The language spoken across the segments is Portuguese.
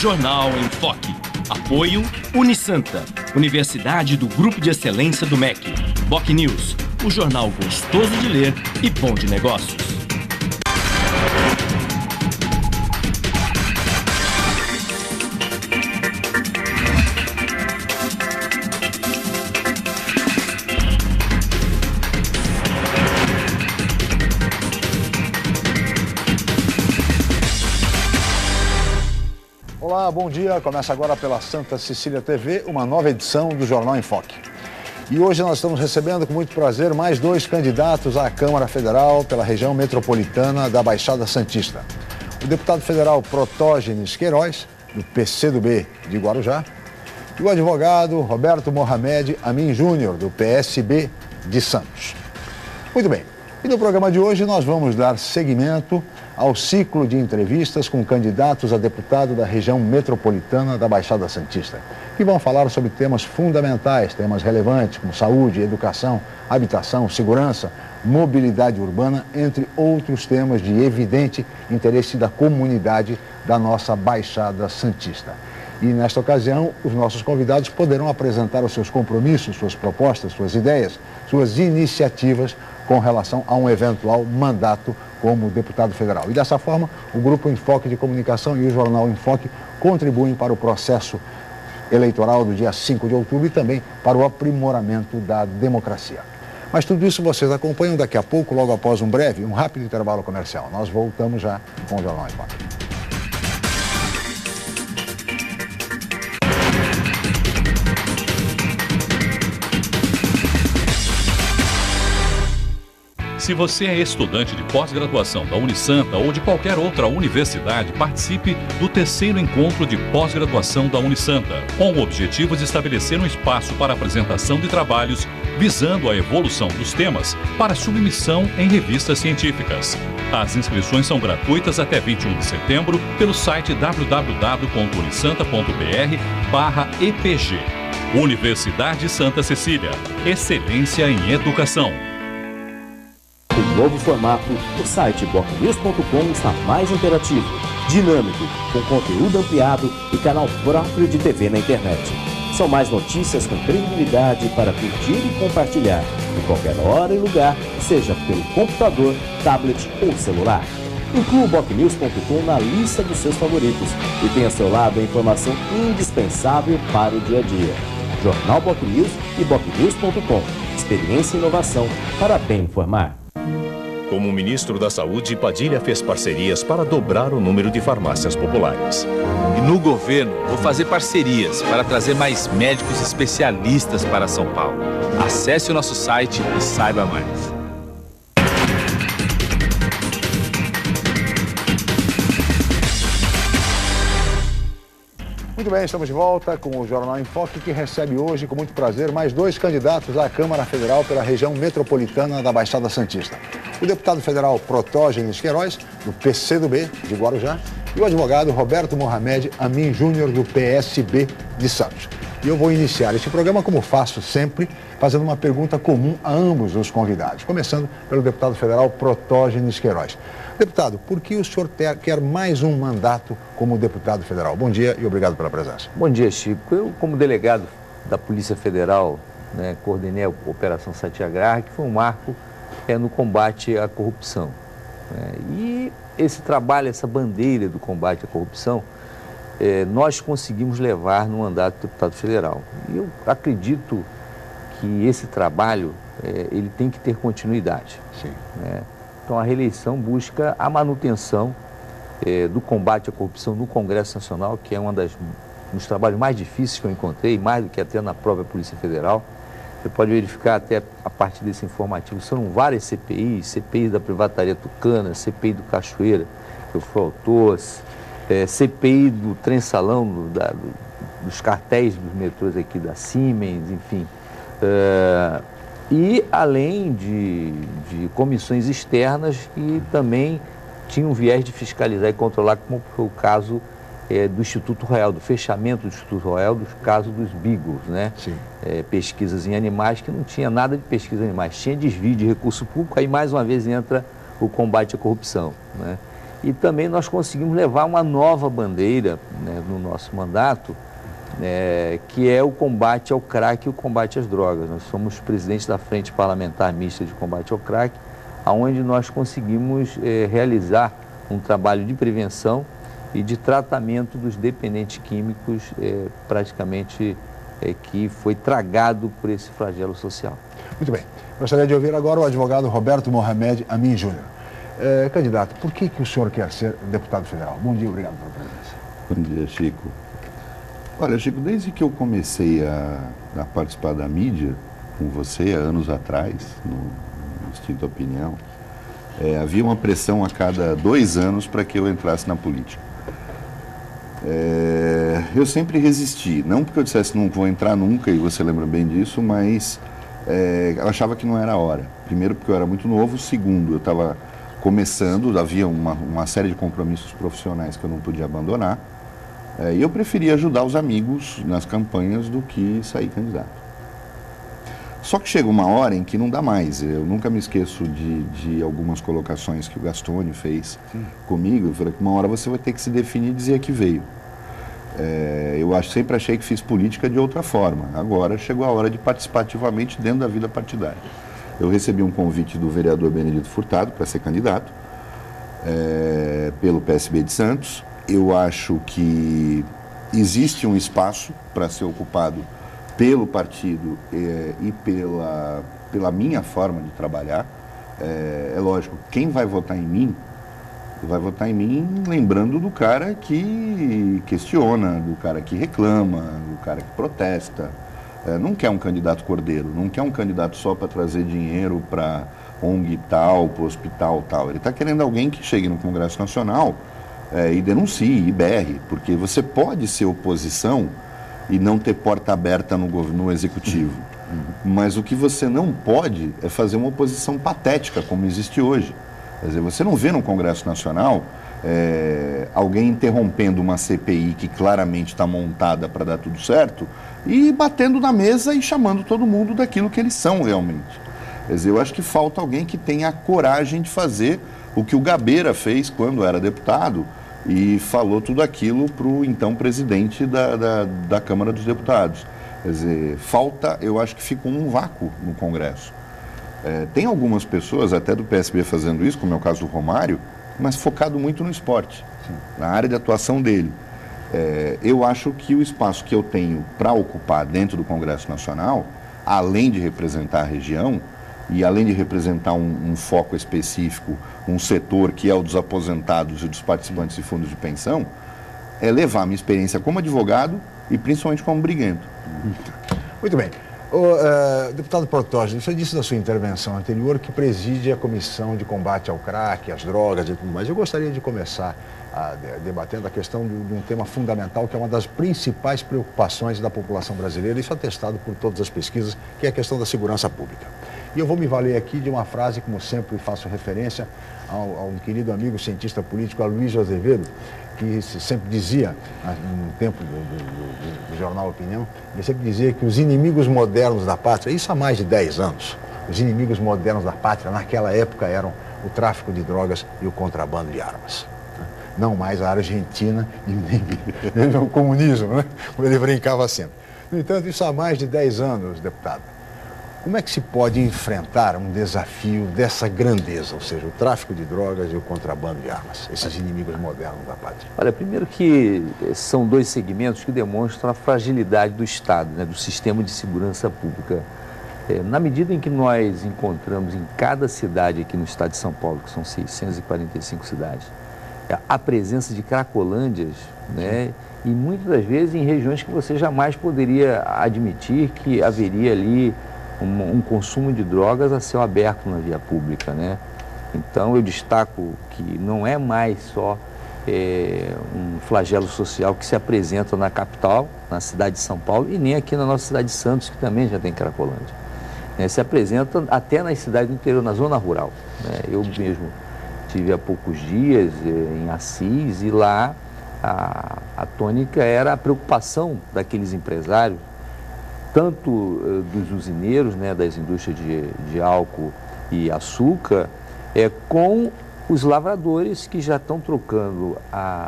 Jornal em Foque. Apoio Unisanta, Universidade do Grupo de Excelência do MEC. BocNews, o jornal gostoso de ler e bom de negócios. Olá, bom dia. Começa agora pela Santa Cecília TV, uma nova edição do Jornal em Foque. E hoje nós estamos recebendo com muito prazer mais dois candidatos à Câmara Federal pela região metropolitana da Baixada Santista. O deputado federal Protógenes Queiroz, do PCdoB de Guarujá, e o advogado Roberto Mohamed Amin Júnior, do PSB de Santos. Muito bem. E no programa de hoje nós vamos dar seguimento ao ciclo de entrevistas com candidatos a deputado da região metropolitana da Baixada Santista, que vão falar sobre temas fundamentais, temas relevantes como saúde, educação, habitação, segurança, mobilidade urbana, entre outros temas de evidente interesse da comunidade da nossa Baixada Santista. E nesta ocasião, os nossos convidados poderão apresentar os seus compromissos, suas propostas, suas ideias, suas iniciativas com relação a um eventual mandato como deputado federal. E dessa forma, o Grupo Enfoque de Comunicação e o Jornal Enfoque contribuem para o processo eleitoral do dia 5 de outubro e também para o aprimoramento da democracia. Mas tudo isso vocês acompanham daqui a pouco, logo após um rápido intervalo comercial. Nós voltamos já com o Jornal Enfoque. Se você é estudante de pós-graduação da Unisanta ou de qualquer outra universidade, participe do terceiro encontro de pós-graduação da Unisanta, com o objetivo de estabelecer um espaço para apresentação de trabalhos visando a evolução dos temas para submissão em revistas científicas. As inscrições são gratuitas até 21 de setembro pelo site www.unisanta.br/EPG. Universidade Santa Cecília. Excelência em educação. Em novo formato, o site BocNews.com está mais interativo, dinâmico, com conteúdo ampliado e canal próprio de TV na internet. São mais notícias com credibilidade para curtir e compartilhar, em qualquer hora e lugar, seja pelo computador, tablet ou celular. Inclua o BocNews.com na lista dos seus favoritos e tenha ao seu lado a informação indispensável para o dia a dia. Jornal BocNews e BocNews.com. Experiência e inovação para bem informar. Como ministro da Saúde, Padilha fez parcerias para dobrar o número de farmácias populares. E no governo, vou fazer parcerias para trazer mais médicos especialistas para São Paulo. Acesse o nosso site e saiba mais. Muito bem, estamos de volta com o Jornal em Foque, que recebe hoje, com muito prazer, mais dois candidatos à Câmara Federal pela região metropolitana da Baixada Santista. O deputado federal Protógenes Queiroz, do PCdoB de Guarujá, e o advogado Roberto Mohamed Amin Júnior, do PSB de Santos. E eu vou iniciar este programa, como faço sempre, fazendo uma pergunta comum a ambos os convidados, começando pelo deputado federal Protógenes Queiroz. Deputado, por que o senhor quer mais um mandato como deputado federal? Bom dia e obrigado pela presença. Bom dia, Chico. Eu, como delegado da Polícia Federal, coordenei a Operação Satyagraha, que foi um marco no combate à corrupção. E esse trabalho, essa bandeira do combate à corrupção, nós conseguimos levar no mandato de deputado federal. E eu acredito que esse trabalho ele tem que ter continuidade. Sim. Então, a reeleição busca a manutenção do combate à corrupção no Congresso Nacional, que é um dos trabalhos mais difíceis que eu encontrei, mais do que até na própria Polícia Federal. Você pode verificar até a partir desse informativo, são várias CPIs, CPI da Privataria Tucana, CPI do Cachoeira, que eu fui autor, CPI do trem-salão, dos cartéis dos metrôs aqui da Siemens, enfim. E além de comissões externas que também tinham viés de fiscalizar e controlar, como foi o caso do Instituto Royal, do fechamento do Instituto Royal, do caso dos Beagles, né? Sim. Pesquisas em animais, que não tinha nada de pesquisa em animais, tinha desvio de recurso público, aí mais uma vez entra o combate à corrupção, né? E também nós conseguimos levar uma nova bandeira, né, no nosso mandato, que é o combate ao crack e o combate às drogas. Nós somos presidentes da Frente Parlamentar Mista de Combate ao Crack, onde nós conseguimos realizar um trabalho de prevenção e de tratamento dos dependentes químicos, praticamente que foi tragado por esse flagelo social. Muito bem. Gostaria de ouvir agora o advogado Roberto Mohamed Amin Júnior. Candidato, por que o senhor quer ser deputado federal? Bom dia, obrigado pela presença. Bom dia, Chico. Olha, Chico, desde que eu comecei a participar da mídia com você, há anos atrás, no Instinto Opinião, havia uma pressão a cada 2 anos para que eu entrasse na política. Eu sempre resisti, não porque eu dissesse não vou entrar nunca, e você lembra bem disso, mas eu achava que não era a hora. Primeiro porque eu era muito novo, segundo, eu estava começando, havia uma série de compromissos profissionais que eu não podia abandonar, e eu preferia ajudar os amigos nas campanhas do que sair candidato. Só que chega uma hora em que não dá mais. Eu nunca me esqueço de algumas colocações que o Gastone fez comigo. Eu falei que uma hora você vai ter que se definir e dizer que veio. Eu sempre achei que fiz política de outra forma. Agora chegou a hora de participar ativamente dentro da vida partidária. Eu recebi um convite do vereador Benedito Furtado para ser candidato pelo PSB de Santos. Eu acho que existe um espaço para ser ocupado pelo partido e pela minha forma de trabalhar. É lógico, quem vai votar em mim, vai votar em mim lembrando do cara que questiona, do cara que reclama, do cara que protesta. Não quer um candidato cordeiro, não quer um candidato só para trazer dinheiro para ONG tal, para o hospital tal. Ele está querendo alguém que chegue no Congresso Nacional e denuncie, e berre, porque você pode ser oposição e não ter porta aberta no executivo. Mas o que você não pode é fazer uma oposição patética, como existe hoje. Quer dizer, você não vê no Congresso Nacional alguém interrompendo uma CPI que claramente está montada para dar tudo certo e batendo na mesa e chamando todo mundo daquilo que eles são realmente. Quer dizer, eu acho que falta alguém que tenha a coragem de fazer o que o Gabeira fez quando era deputado e falou tudo aquilo para o então presidente da Câmara dos Deputados. Quer dizer, eu acho que fica um vácuo no Congresso. Tem algumas pessoas, até do PSB, fazendo isso, como é o caso do Romário, mas focado muito no esporte, na área de atuação dele. Eu acho que o espaço que eu tenho para ocupar dentro do Congresso Nacional, além de representar a região, e além de representar um foco específico, um setor que é o dos aposentados e dos participantes de fundos de pensão, é levar minha experiência como advogado e principalmente como briguento. Muito bem. Deputado Protógenes, você disse na sua intervenção anterior que preside a Comissão de Combate ao Crack, às drogas e tudo mais. Eu gostaria de começar debatendo a questão de um tema fundamental, que é uma das principais preocupações da população brasileira, isso atestado por todas as pesquisas, que é a questão da segurança pública. E eu vou me valer aqui de uma frase, como sempre faço referência a um querido amigo cientista político, Aloysio Azevedo, que sempre dizia, no tempo do jornal Opinião, ele sempre dizia que os inimigos modernos da pátria, isso há mais de 10 anos, os inimigos modernos da pátria naquela época eram o tráfico de drogas e o contrabando de armas. Não mais a Argentina e nem o comunismo, né? Como ele brincava sempre. No entanto, isso há mais de 10 anos, deputado. Como é que se pode enfrentar um desafio dessa grandeza, ou seja, o tráfico de drogas e o contrabando de armas, esses inimigos modernos da pátria? Olha, primeiro que são 2 segmentos que demonstram a fragilidade do Estado, né, do sistema de segurança pública. Na medida em que nós encontramos em cada cidade aqui no estado de São Paulo, que são 645 cidades, a presença de cracolândias, né, e muitas das vezes em regiões que você jamais poderia admitir que haveria ali um consumo de drogas a céu aberto na via pública, né? Então eu destaco que não é mais só um flagelo social que se apresenta na capital, na cidade de São Paulo, e nem aqui na nossa cidade de Santos, que também já tem cracolândia. Se apresenta até nas cidades do interior, na zona rural, né? Eu mesmo estive há poucos dias em Assis e lá a tônica era a preocupação daqueles empresários, tanto dos usineiros, né, das indústrias de álcool e açúcar, com os lavradores que já estão trocando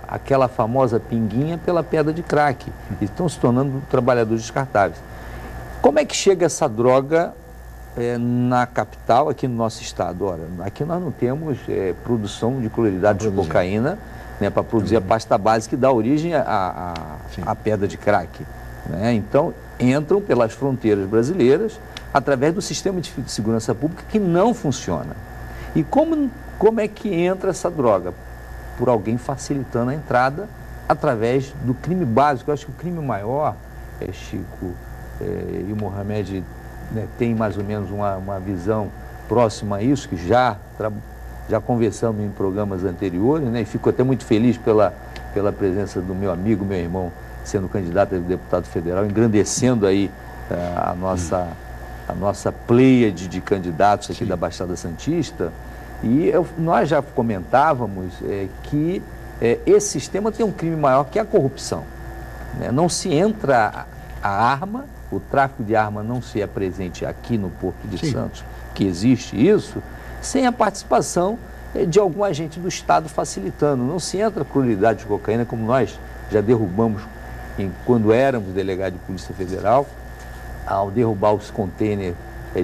aquela famosa pinguinha pela pedra de crack e estão se tornando trabalhadores descartáveis. Como é que chega essa droga na capital, aqui no nosso estado? Ora, aqui nós não temos produção de cloridade de cocaína, né, para produzir a pasta base que dá origem à pedra de crack. Né? Então, entram pelas fronteiras brasileiras através do sistema de segurança pública que não funciona. E como é que entra essa droga? Por alguém facilitando a entrada através do crime básico. Eu acho que o crime maior, Chico e o Mohamed, né, tem mais ou menos uma visão próxima a isso, que já conversamos em programas anteriores, né, e fico até muito feliz pela presença do meu amigo, meu irmão, sendo candidato a deputado federal, engrandecendo aí a nossa pleiade de candidatos aqui da Baixada Santista. E nós já comentávamos que esse sistema tem um crime maior, que é a corrupção. Né? Não se entra a arma, o tráfico de arma não se é presente aqui no Porto de Santos, que existe isso, sem a participação de algum agente do Estado facilitando. Não se entra cloridade de cocaína, como nós já derrubamos quando éramos delegado de Polícia Federal, ao derrubar os contêineres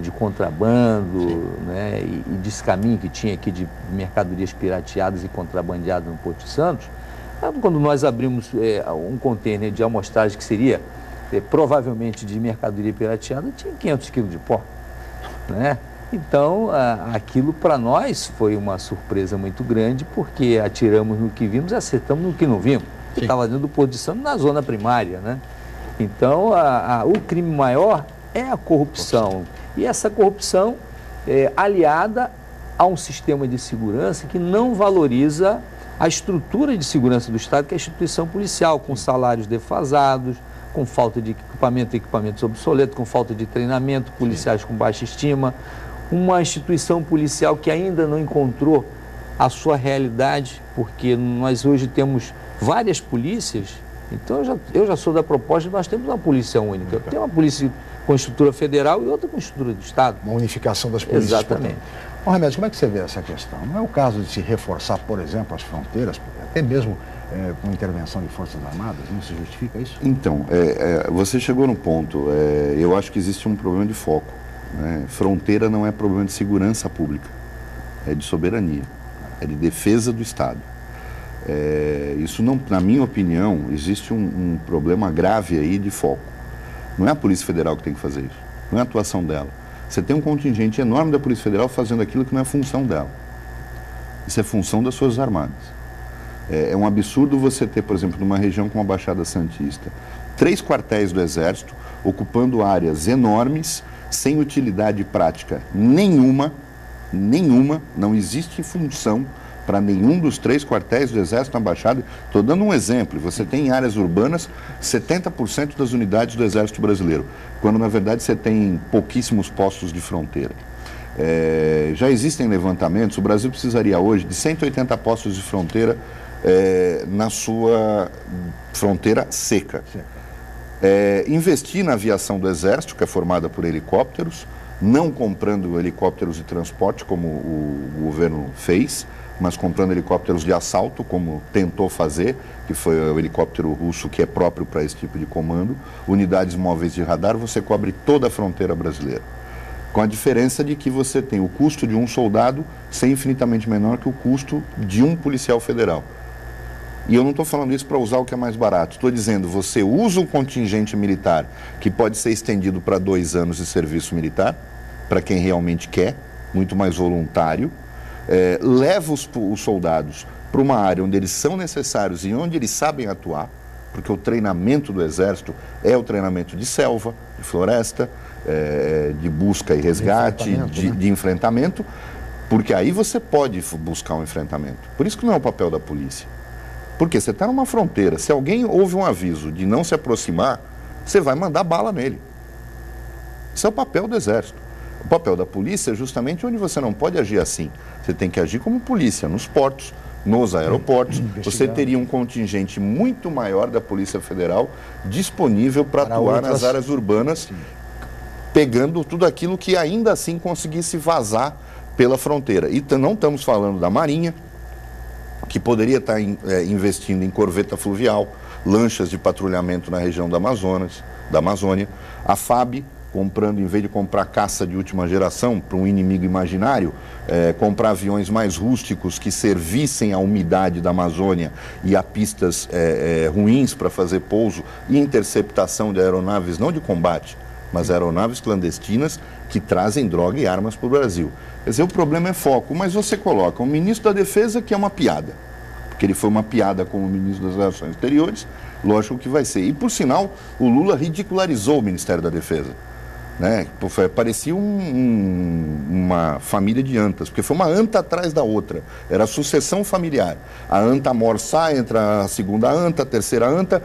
de contrabando, né, e descaminho que tinha aqui de mercadorias pirateadas e contrabandeadas no Porto de Santos. Quando nós abrimos um contêiner de amostragem que seria provavelmente de mercadoria pirateada, tinha 500 quilos de pó. Né? Então, aquilo para nós foi uma surpresa muito grande, porque atiramos no que vimos e acertamos no que não vimos. Que estava dentro do Porto de Santos, na zona primária. Né? Então, o crime maior é a corrupção. E essa corrupção aliada a um sistema de segurança que não valoriza a estrutura de segurança do Estado, que é a instituição policial, com salários defasados, com falta de equipamentos obsoletos, com falta de treinamento, policiais com baixa estima, uma instituição policial que ainda não encontrou a sua realidade, porque nós hoje temos várias polícias. Então eu já sou da proposta de nós temos uma polícia única. Tem uma polícia com estrutura federal e outra com estrutura do Estado. Uma unificação das polícias. Exatamente. Mohamed, como é que você vê essa questão? Não é o caso de se reforçar, por exemplo, as fronteiras, até mesmo com intervenção de Forças Armadas? Não se justifica isso? Então, você chegou no ponto. Eu acho que existe um problema de foco. Né? Fronteira não é problema de segurança pública, é de soberania, é de defesa do Estado. Isso não, na minha opinião, existe um problema grave aí de foco. Não é a Polícia Federal que tem que fazer isso, não é a atuação dela. Você tem um contingente enorme da Polícia Federal fazendo aquilo que não é função dela. Isso é função das Forças Armadas. É um absurdo você ter, por exemplo, numa região como a Baixada Santista, 3 quartéis do Exército ocupando áreas enormes, sem utilidade prática nenhuma, não existe função para nenhum dos 3 quartéis do Exército na Baixada. Estou dando um exemplo. Você tem em áreas urbanas 70% das unidades do Exército Brasileiro, quando na verdade você tem pouquíssimos postos de fronteira. Já existem levantamentos, o Brasil precisaria hoje de 180 postos de fronteira na sua fronteira seca. Investir na aviação do Exército, que é formada por helicópteros, não comprando helicópteros de transporte, como o governo fez, mas comprando helicópteros de assalto, como tentou fazer, que foi o helicóptero russo, que é próprio para esse tipo de comando, unidades móveis de radar, você cobre toda a fronteira brasileira. Com a diferença de que você tem o custo de um soldado ser infinitamente menor que o custo de um policial federal. E eu não estou falando isso para usar o que é mais barato. Estou dizendo, você usa um contingente militar que pode ser estendido para 2 anos de serviço militar, para quem realmente quer, muito mais voluntário, leva os soldados para uma área onde eles são necessários e onde eles sabem atuar, porque o treinamento do Exército é o treinamento de selva, de floresta, de busca e resgate, de enfrentamento, porque aí você pode buscar um enfrentamento. Por isso que não é o papel da polícia. Porque você está numa fronteira, se alguém ouve um aviso de não se aproximar, você vai mandar bala nele. Isso é o papel do Exército. O papel da polícia é justamente onde você não pode agir assim. Você tem que agir como polícia, nos portos, nos aeroportos. Você teria um contingente muito maior da Polícia Federal disponível para atuar nas áreas urbanas, pegando tudo aquilo que ainda assim conseguisse vazar pela fronteira. E não estamos falando da Marinha, que poderia estar investindo em corveta fluvial, lanchas de patrulhamento na região da Amazônia. A FAB comprando, em vez de comprar caça de última geração para um inimigo imaginário, comprar aviões mais rústicos que servissem à umidade da Amazônia e a pistas ruins para fazer pouso e interceptação de aeronaves, não de combate, mas aeronaves clandestinas que trazem droga e armas para o Brasil. Quer dizer, o problema é foco, mas você coloca um ministro da Defesa que é uma piada, porque ele foi uma piada como ministro das Relações Exteriores, lógico que vai ser. E, por sinal, o Lula ridicularizou o Ministério da Defesa. Né? Parecia uma família de antas, porque foi uma anta atrás da outra, era sucessão familiar. A anta mor sai, entra a segunda anta, a terceira anta.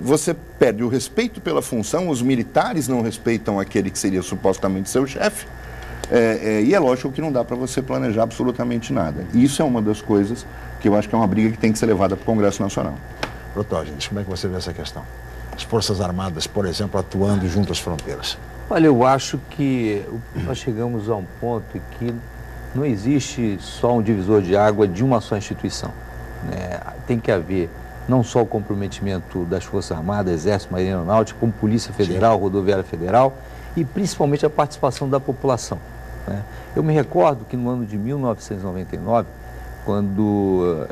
Você perde o respeito pela função, os militares não respeitam aquele que seria supostamente seu chefe, e é lógico que não dá para você planejar absolutamente nada. E isso é uma das coisas que eu acho que é uma briga que tem que ser levada para o Congresso Nacional. Protógenes, como é que você vê essa questão? As Forças Armadas, por exemplo, atuando junto às fronteiras. Olha, eu acho que nós chegamos a um ponto em que não existe só um divisor de água de uma só instituição, né? Tem que haver não só o comprometimento das Forças Armadas, Exército, Marinha Aeronáutica, como Polícia Federal, Sim. Rodoviária Federal e principalmente a participação da população, né? Eu me recordo que no ano de 1999, quando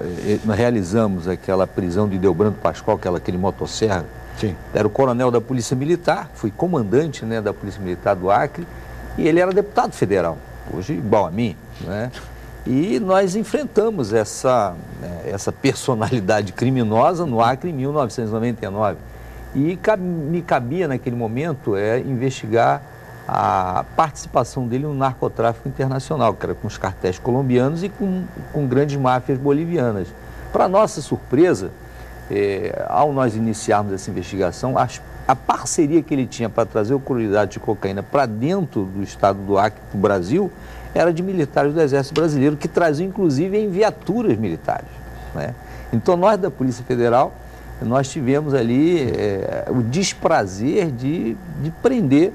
nós realizamos aquela prisão de Deobrando Pascoal, aquele motosserra, Sim. Era o coronel da Polícia Militar, fui comandante, né, da Polícia Militar do Acre, e ele era deputado federal, hoje igual a mim, né? E nós enfrentamos essa personalidade criminosa no Acre em 1999. E me cabia naquele momento investigar a participação dele no narcotráfico internacional, que era com os cartéis colombianos e com grandes máfias bolivianas. Para nossa surpresa, ao nós iniciarmos essa investigação, a parceria que ele tinha para trazer o cloridrato de cocaína para dentro do estado do Acre, para o Brasil, era de militares do Exército Brasileiro, que traziam inclusive em viaturas militares, né? Então nós da Polícia Federal, nós tivemos ali o desprazer de prender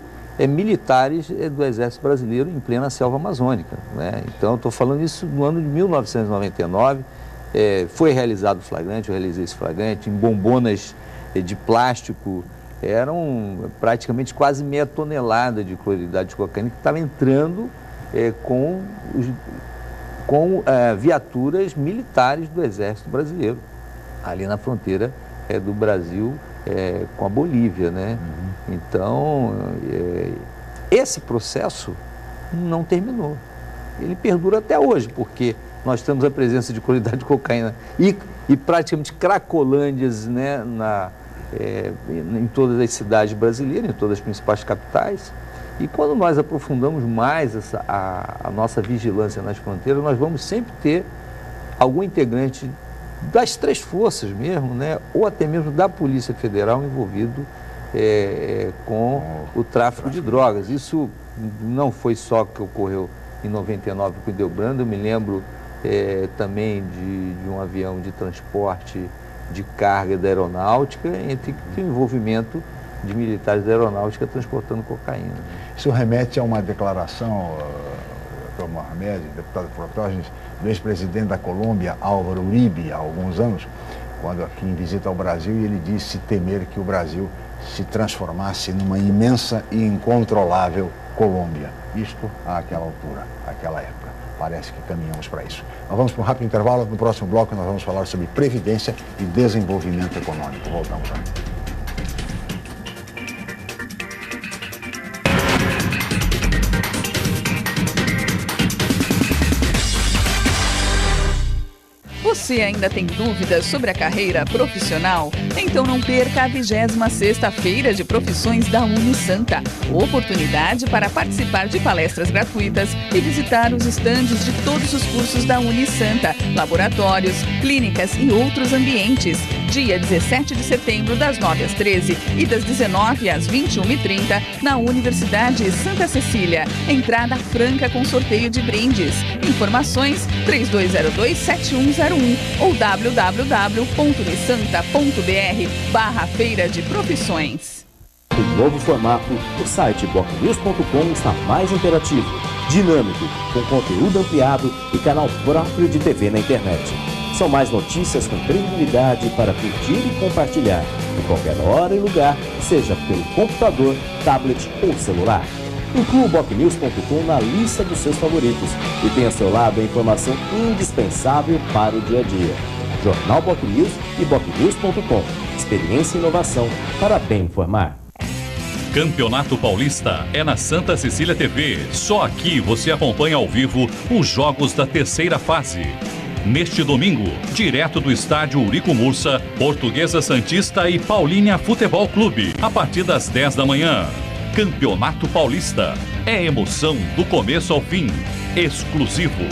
militares do Exército Brasileiro em plena selva amazônica, né? Então, estou falando isso no ano de 1999, foi realizado o flagrante, eu realizei esse flagrante, em bombonas de plástico, eram praticamente quase meia tonelada de cloridrato de cocaína que estava entrando com viaturas militares do Exército Brasileiro, ali na fronteira do Brasil com a Bolívia, né? Uhum. Então, esse processo não terminou. Ele perdura até hoje, porque nós temos a presença de cloridrato de cocaína e praticamente cracolândias, né, em todas as cidades brasileiras, em todas as principais capitais. E quando nós aprofundamos mais a nossa vigilância nas fronteiras, nós vamos sempre ter algum integrante das três forças mesmo, né, ou até mesmo da Polícia Federal envolvido com o tráfico de drogas. Isso não foi só que ocorreu em 99 com o Deobrando, eu me lembro também de um avião de transporte de carga da aeronáutica, entre o envolvimento de militares da aeronáutica transportando cocaína. Isso remete a uma declaração, Dr. Mohamed, deputado Protógenes, do ex-presidente da Colômbia, Álvaro Uribe, há alguns anos, quando aqui em visita ao Brasil, e ele disse temer que o Brasil se transformasse numa imensa e incontrolável Colômbia. Isto àquela altura, àquela época. Parece que caminhamos para isso. Nós vamos para um rápido intervalo. No próximo bloco nós vamos falar sobre previdência e desenvolvimento econômico. Voltamos já. Você ainda tem dúvidas sobre a carreira profissional? Então não perca a 26ª Feira de Profissões da Unisanta. Oportunidade para participar de palestras gratuitas e visitar os estandes de todos os cursos da Unisanta, laboratórios, clínicas e outros ambientes. Dia 17 de setembro, das 9 às 13 e das 19 às 21h30, na Universidade Santa Cecília. Entrada franca com sorteio de brindes. Informações 3202-7101 ou www.unisanta.br/Feira de Profissões. O novo formato, o site bocnews.com está mais interativo, dinâmico, com conteúdo ampliado e canal próprio de TV na internet. São mais notícias com credibilidade para curtir e compartilhar, em qualquer hora e lugar, seja pelo computador, tablet ou celular. Inclua o BocNews.com na lista dos seus favoritos e tenha ao seu lado a informação indispensável para o dia a dia. Jornal BocNews e BocNews.com. Experiência e inovação para bem informar. Campeonato Paulista é na Santa Cecília TV. Só aqui você acompanha ao vivo os jogos da terceira fase. Neste domingo, direto do estádio Eurico Mursa, Portuguesa Santista e Paulínia Futebol Clube, a partir das 10 da manhã. Campeonato Paulista é emoção do começo ao fim. Exclusivo.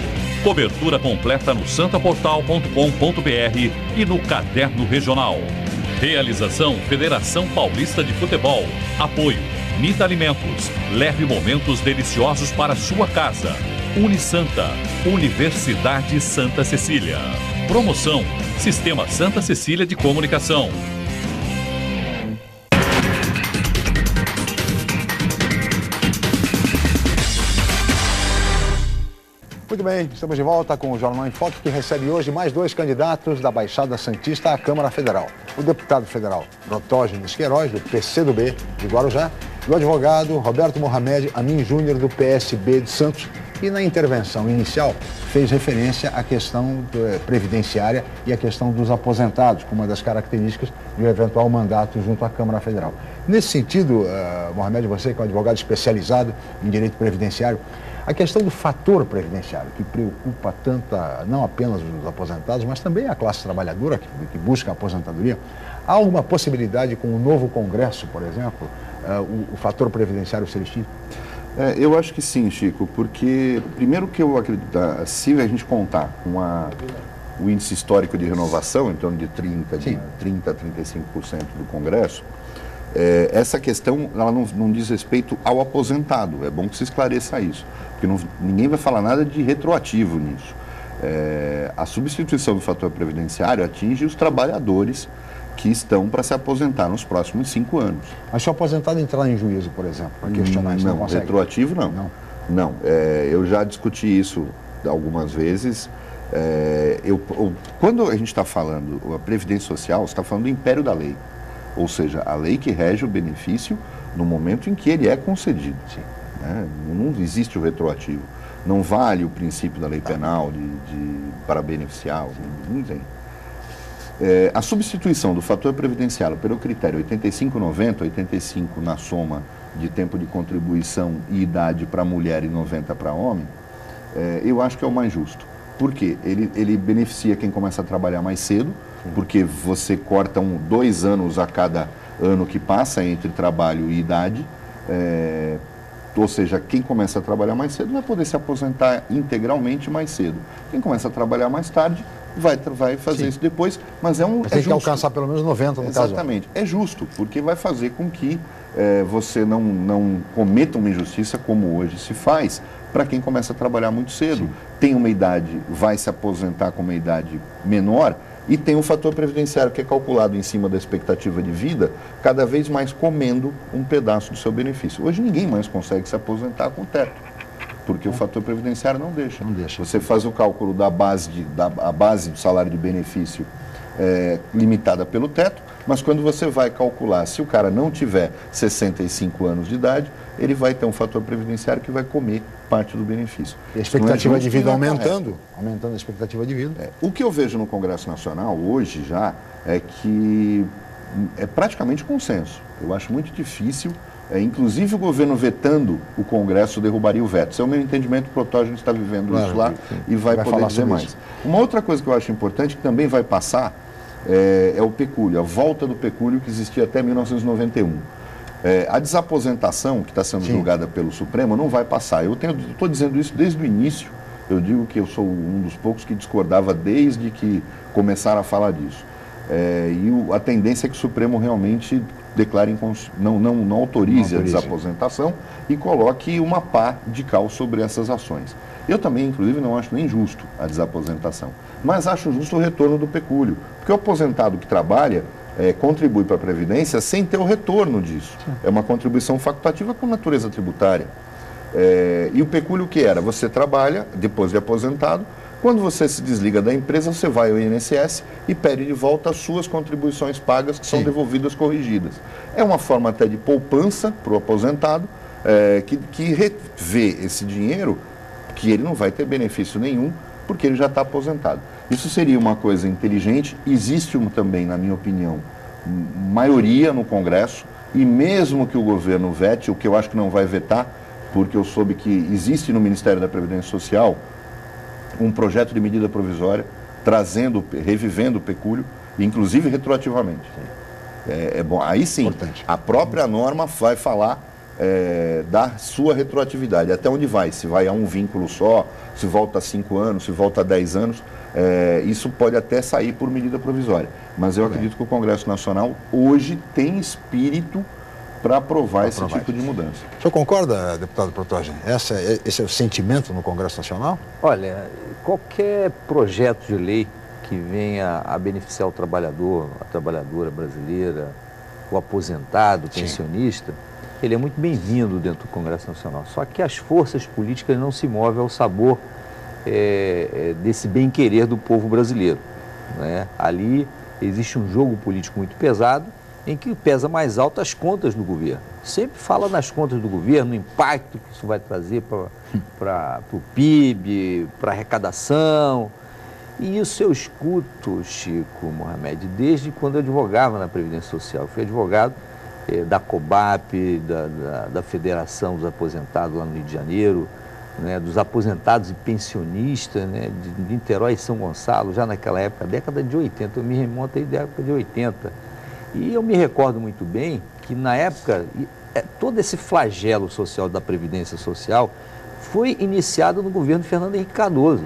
Cobertura completa no santaportal.com.br e no Caderno Regional. Realização Federação Paulista de Futebol. Apoio Nita Alimentos. Leve momentos deliciosos para sua casa. Unisanta, Universidade Santa Cecília. Promoção, Sistema Santa Cecília de Comunicação. Muito bem, estamos de volta com o Jornal em Foque, que recebe hoje mais 2 candidatos da Baixada Santista à Câmara Federal. O deputado federal Protógenes Queiroz, do PCdoB de Guarujá, e o advogado Roberto Mohamed Amin Júnior, do PSB de Santos, e na intervenção inicial fez referência à questão previdenciária e à questão dos aposentados, como uma das características de um eventual mandato junto à Câmara Federal. Nesse sentido, Mohamed, você que é um advogado especializado em direito previdenciário, a questão do fator previdenciário, que preocupa não apenas os aposentados, mas também a classe trabalhadora que busca a aposentadoria. Há alguma possibilidade com o novo Congresso, por exemplo, o fator previdenciário ser extinto? Eu acho que sim, Chico, porque primeiro que eu acredito, se a gente contar com o índice histórico de renovação, em torno de 30% a 35% do Congresso, essa questão ela não diz respeito ao aposentado. É bom que se esclareça isso, porque ninguém vai falar nada de retroativo nisso. A substituição do fator previdenciário atinge os trabalhadores que estão para se aposentar nos próximos 5 anos. Mas se o aposentado entrar em juízo, por exemplo, para questionar isso, não consegue? Retroativo não. Eu já discuti isso algumas vezes. Quando a gente está falando a Previdência Social, você está falando do império da lei. Ou seja, a lei que rege o benefício no momento em que ele é concedido. Não existe o retroativo. Não vale o princípio da lei penal para beneficiar, não tem. A substituição do fator previdenciário pelo critério 85-90, 85 na soma de tempo de contribuição e idade para mulher e 90 para homem, eu acho que é o mais justo. Por quê? Ele beneficia quem começa a trabalhar mais cedo, porque você corta 2 anos a cada ano que passa entre trabalho e idade, ou seja, quem começa a trabalhar mais cedo vai poder se aposentar integralmente mais cedo. Quem começa a trabalhar mais tarde vai fazer isso depois, mas tem que alcançar pelo menos 90 no caso. Exatamente, é justo, porque vai fazer com que você não cometa uma injustiça como hoje se faz para quem começa a trabalhar muito cedo. Sim. Tem uma idade, vai se aposentar com uma idade menor, e tem um fator previdenciário que é calculado em cima da expectativa de vida, cada vez mais comendo um pedaço do seu benefício. Hoje ninguém mais consegue se aposentar com teto, porque o fator previdenciário não deixa. Você faz o cálculo da base do salário de benefício limitada pelo teto, mas quando você vai calcular, se o cara não tiver 65 anos de idade, ele vai ter um fator previdenciário que vai comer parte do benefício. E a expectativa de vida aumentando a expectativa de vida. O que eu vejo no Congresso Nacional hoje já é que é praticamente consenso. Eu acho muito difícil, inclusive o governo vetando o Congresso derrubaria o veto. Esse é o meu entendimento, o Protógenes está vivendo isso lá e vai poder dizer mais. Isso. Uma outra coisa que eu acho importante, que também vai passar, é o pecúlio, a volta do pecúlio que existia até 1991. A desaposentação que está sendo julgada pelo Supremo não vai passar. Eu estou dizendo isso desde o início. Eu digo que eu sou um dos poucos que discordava desde que começaram a falar disso. A tendência é que o Supremo realmente declare não autorize a desaposentação e coloque uma pá de cal sobre essas ações. Eu também, inclusive, não acho nem justo a desaposentação, mas acho justo o retorno do pecúlio, porque o aposentado que trabalha contribui para a Previdência sem ter o retorno disso. É uma contribuição facultativa com natureza tributária. E o pecúlio que era? Você trabalha, depois de aposentado, Quando você se desliga da empresa, você vai ao INSS e pede de volta as suas contribuições pagas, que são devolvidas corrigidas. É uma forma até de poupança para o aposentado, que revê esse dinheiro, que ele não vai ter benefício nenhum, porque ele já está aposentado. Isso seria uma coisa inteligente. Existe também, na minha opinião, maioria no Congresso, e mesmo que o governo vete, o que eu acho que não vai vetar, porque eu soube que existe no Ministério da Previdência Social um projeto de medida provisória revivendo o pecúlio, inclusive retroativamente. É bom. Aí sim, importante. A própria norma vai falar da sua retroatividade, até onde vai, se vai a um vínculo só, se volta a 5 anos, se volta a 10 anos, isso pode até sair por medida provisória. Mas eu acredito que o Congresso Nacional hoje tem espírito para aprovar esse tipo de mudança. O senhor concorda, deputado Protogem? Esse é o sentimento no Congresso Nacional? Olha, qualquer projeto de lei que venha a beneficiar o trabalhador, a trabalhadora brasileira, o aposentado, o pensionista, ele é muito bem-vindo dentro do Congresso Nacional. Só que as forças políticas não se movem ao sabor desse bem-querer do povo brasileiro, né? Ali existe um jogo político muito pesado, em que pesa mais alto as contas do governo. Sempre fala nas contas do governo, o impacto que isso vai trazer para o PIB, para a arrecadação. E isso eu escuto, Chico Mohamed, desde quando eu advogava na Previdência Social. Eu fui advogado da COBAP, da Federação dos Aposentados lá no Rio de Janeiro, né, dos aposentados e pensionistas, né, de Niterói e São Gonçalo, já naquela época, década de 80, eu me remonto aí da década de 80. E eu me recordo muito bem que na época, todo esse flagelo social da Previdência Social foi iniciado no governo Fernando Henrique Cardoso,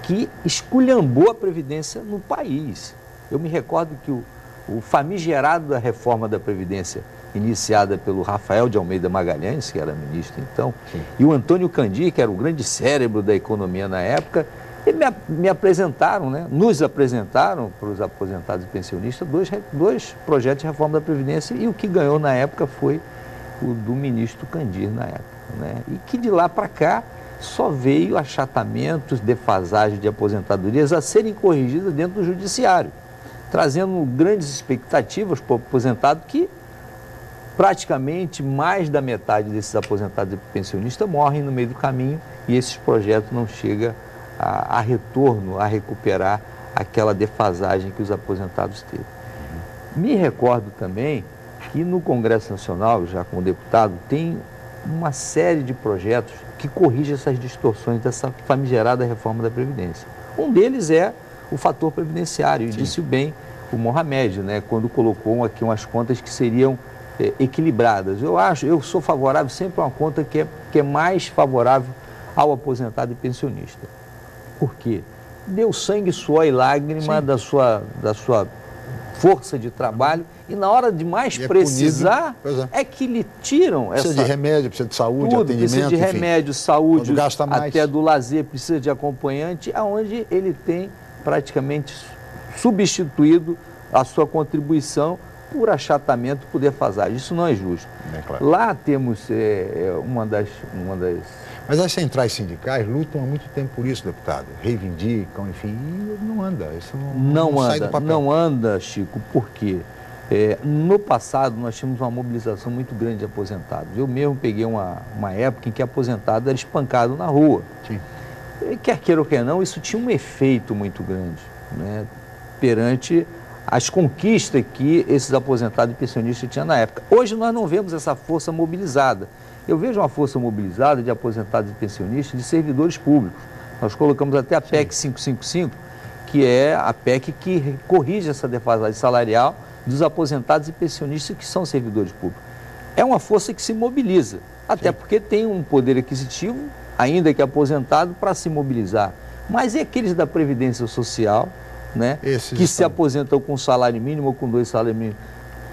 que esculhambou a Previdência no país. Eu me recordo que o famigerado da reforma da Previdência, iniciada pelo Rafael de Almeida Magalhães, que era ministro então, e o Antônio Candir, que era o grande cérebro da economia na época, e me apresentaram, né, nos apresentaram para os aposentados e pensionistas dois projetos de reforma da Previdência, e o que ganhou na época foi o do ministro Candir na época, né? E que de lá para cá só veio achatamentos, defasagem de aposentadorias a serem corrigidas dentro do judiciário, trazendo grandes expectativas para o aposentado, que praticamente mais da metade desses aposentados e pensionistas morrem no meio do caminho, e esses projetos não chegam a retorno, a recuperar aquela defasagem que os aposentados teve. Me recordo também que no Congresso Nacional, já como deputado, tem uma série de projetos que corrigem essas distorções dessa famigerada reforma da Previdência. Um deles é o fator previdenciário, e disse bem o Mohamed, né, quando colocou aqui umas contas que seriam equilibradas. Eu sou favorável sempre a uma conta que é mais favorável ao aposentado e pensionista. Por quê? Deu sangue, suor e lágrima da sua força de trabalho, e na hora de mais precisar, é que lhe tiram precisa de remédio, precisa de saúde, atendimento, precisa de remédio, saúde, gasta mais, até do lazer, precisa de acompanhante, aonde ele tem praticamente substituído a sua contribuição por achatamento, por defasagem. Isso não é justo. Claro. Lá temos uma das... Mas as centrais sindicais lutam há muito tempo por isso, deputado. Reivindicam, enfim, e não anda. Isso não sai do papel. Não anda, Chico, por quê? No passado, nós tínhamos uma mobilização muito grande de aposentados. Eu mesmo peguei uma época em que aposentado era espancado na rua. Sim. Quer queira ou quer não, isso tinha um efeito muito grande, né, perante as conquistas que esses aposentados e pensionistas tinham na época. Hoje nós não vemos essa força mobilizada. Eu vejo uma força mobilizada de aposentados e pensionistas, de servidores públicos. Nós colocamos até a PEC 555, que é a PEC que corrige essa defasagem salarial dos aposentados e pensionistas que são servidores públicos. É uma força que se mobiliza, até porque tem um poder aquisitivo, ainda que aposentado, para se mobilizar. Mas e aqueles da Previdência Social, né, que se aposentam com salário mínimo ou com 2 salários mínimos,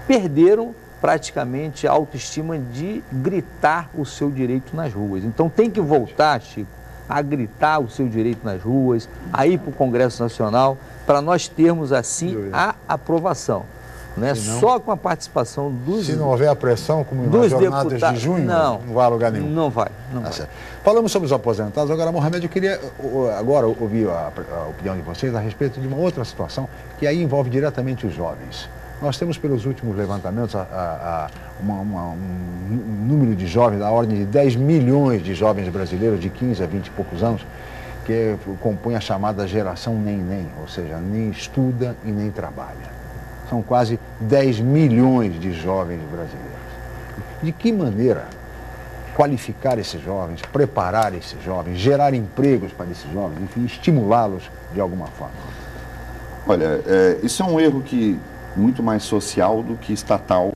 perderam praticamente a autoestima de gritar o seu direito nas ruas. Então tem que voltar, Chico, a gritar o seu direito nas ruas, a ir para o Congresso Nacional, para nós termos assim a aprovação. né? Só com a participação dos... Se não houver a pressão, como nas jornadas de junho, não vai a lugar nenhum. Não vai. Certo. Falamos sobre os aposentados. Agora, Mohamed, eu queria agora ouvir a opinião de vocês a respeito de uma outra situação que aí envolve diretamente os jovens. Nós temos, pelos últimos levantamentos, um número de jovens, da ordem de 10 milhões de jovens brasileiros de 15 a 20 e poucos anos, que compõem a chamada geração nem-nem, ou seja, nem estuda e nem trabalha. São quase 10 milhões de jovens brasileiros. De que maneira qualificar esses jovens, preparar esses jovens, gerar empregos para esses jovens, enfim, estimulá-los de alguma forma? Olha, isso é um erro muito mais social do que estatal,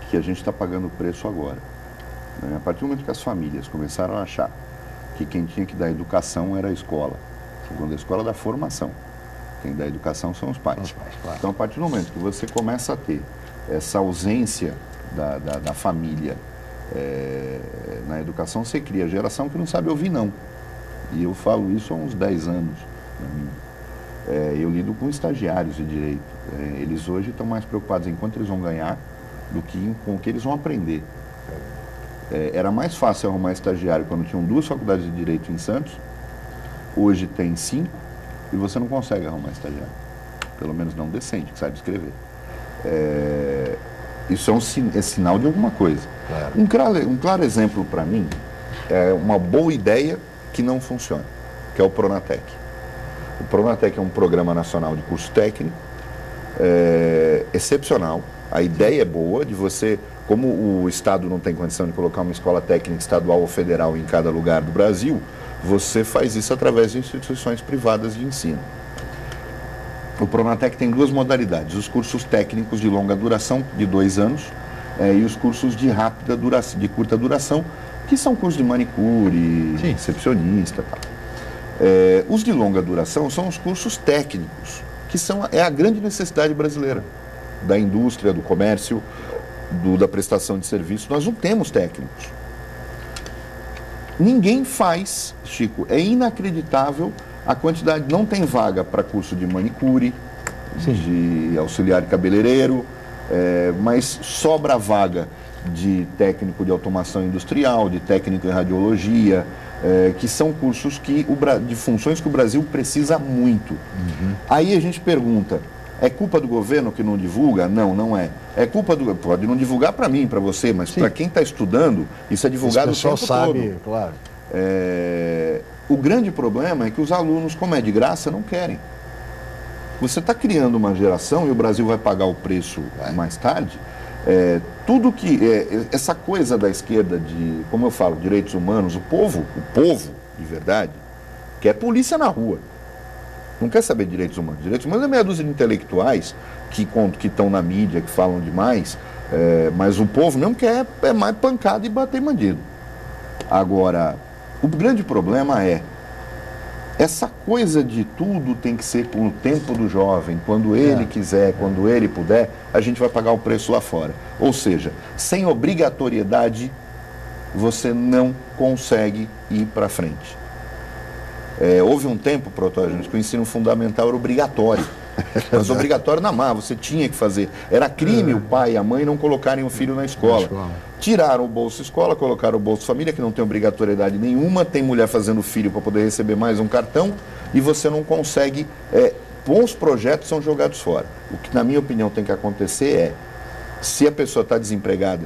que a gente está pagando o preço agora. Né? A partir do momento que as famílias começaram a achar que quem tinha que dar educação era a escola, segundo a escola da formação, quem dá educação são os pais. Claro. Então, a partir do momento que você começa a ter essa ausência da família na educação, você cria a geração que não sabe ouvir não. E eu falo isso há uns 10 anos. Eu lido com estagiários de direito. Eles hoje estão mais preocupados em quanto eles vão ganhar do que com o que eles vão aprender. Era mais fácil arrumar estagiário quando tinham 2 faculdades de direito em Santos. Hoje tem 5 e você não consegue arrumar estagiário. Pelo menos não decente, que sabe escrever. Isso é sinal de alguma coisa. Claro. Um claro exemplo para mim é uma boa ideia que não funciona, que é o Pronatec. O Pronatec é um programa nacional de curso técnico, excepcional. A ideia é boa de você, como o Estado não tem condição de colocar uma escola técnica estadual ou federal em cada lugar do Brasil, você faz isso através de instituições privadas de ensino. O Pronatec tem 2 modalidades, os cursos técnicos de longa duração, de 2 anos, e os cursos de curta duração, que são cursos de manicure, recepcionista, tal. Os de longa duração são os cursos técnicos, que é a grande necessidade brasileira, da indústria, do comércio, da prestação de serviço. Nós não temos técnicos. Ninguém faz, Chico, é inacreditável a quantidade, não tem vaga para curso de manicure, de auxiliar de cabeleireiro, mas sobra vaga de técnico de automação industrial, de técnico em radiologia, que são cursos de funções que o Brasil precisa muito. Aí a gente pergunta, é culpa do governo que não divulga? Não, não é. É culpa pode não divulgar para mim, para você, mas para quem está estudando, isso é divulgado o tempo todo. Claro. O grande problema é que os alunos, como é de graça, não querem. Você está criando uma geração, e o Brasil vai pagar o preço mais tarde, tudo que... essa coisa da esquerda de, como eu falo, direitos humanos, o povo de verdade, quer polícia na rua. Não quer saber de direitos humanos. Direitos humanos é meia dúzia de intelectuais que estão na mídia, que falam demais, mas o povo mesmo quer mais pancada e bater bandido. Agora, o grande problema essa coisa de tudo tem que ser por tempo do jovem, quando ele quiser, quando ele puder, a gente vai pagar o preço lá fora. Ou seja, sem obrigatoriedade, você não consegue ir para frente. Houve um tempo, protógenes, que o ensino fundamental era obrigatório. Mas obrigatório na má, você tinha que fazer. Era crime o pai e a mãe não colocarem o filho na escola. Tiraram o Bolsa Escola, colocaram o Bolsa Família, que não tem obrigatoriedade nenhuma, tem mulher fazendo filho para poder receber mais um cartão, e você não consegue... bons projetos são jogados fora. O que, na minha opinião, tem que acontecer se a pessoa está desempregada,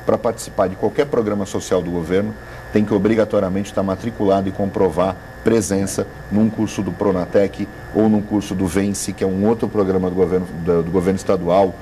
para participar de qualquer programa social do governo, tem que obrigatoriamente estar matriculado e comprovar presença num curso do Pronatec ou num curso do Vence, que é um outro programa do governo estadual,